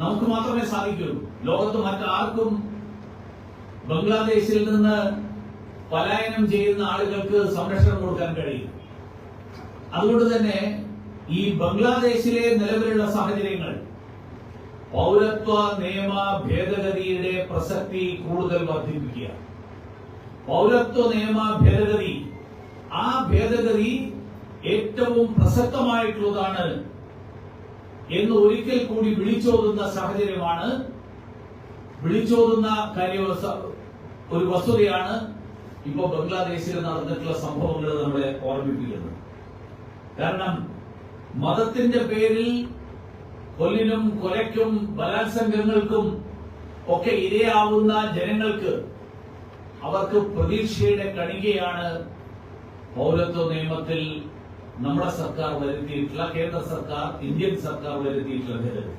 നമുക്ക് മാത്രമേ സാധിക്കൂ. ലോകത്ത് മറ്റാർക്കും ബംഗ്ലാദേശിൽ നിന്ന് പലായനം ചെയ്യുന്ന ആളുകൾക്ക് സംരക്ഷണം കൊടുക്കാൻ കഴിയും. അതുകൊണ്ട് തന്നെ ഈ ബംഗ്ലാദേശിലെ നിലവിലുള്ള സാഹചര്യങ്ങൾ പൗരത്വ നിയമ ഭേദഗതിയുടെ പ്രസക്തി കൂടുതൽ വർദ്ധിപ്പിക്കുക. പൗരത്വ നിയമ ഭേദഗതി, ആ ഭേദഗതി ഏറ്റവും പ്രസക്തമായിട്ടുള്ളതാണ് എന്ന് ഒരിക്കൽ കൂടി വിളിച്ചോതുന്ന സാഹചര്യമാണ്, വിളിച്ചോതുന്ന ഒരു വസ്തുതയാണ് ഇപ്പോ ബംഗ്ലാദേശിൽ നടന്നിട്ടുള്ള സംഭവങ്ങൾ നമ്മളെ ഓർമ്മിപ്പിക്കുന്നത്. കാരണം മതത്തിന്റെ പേരിൽ കൊല്ലിനും കൊലയ്ക്കും ബലാത്സംഗങ്ങൾക്കും ഒക്കെ ഇരയാവുന്ന ജനങ്ങൾക്ക് അവർക്ക് പ്രതീക്ഷയുടെ കണികയാണ് പൗരത്വ നിയമത്തിൽ നമ്മുടെ സർക്കാർ വരുത്തിയിട്ടുള്ള, കേന്ദ്ര സർക്കാർ, ഇന്ത്യൻ സർക്കാർ വരുത്തിയിട്ടുള്ള ഭേദഗതി.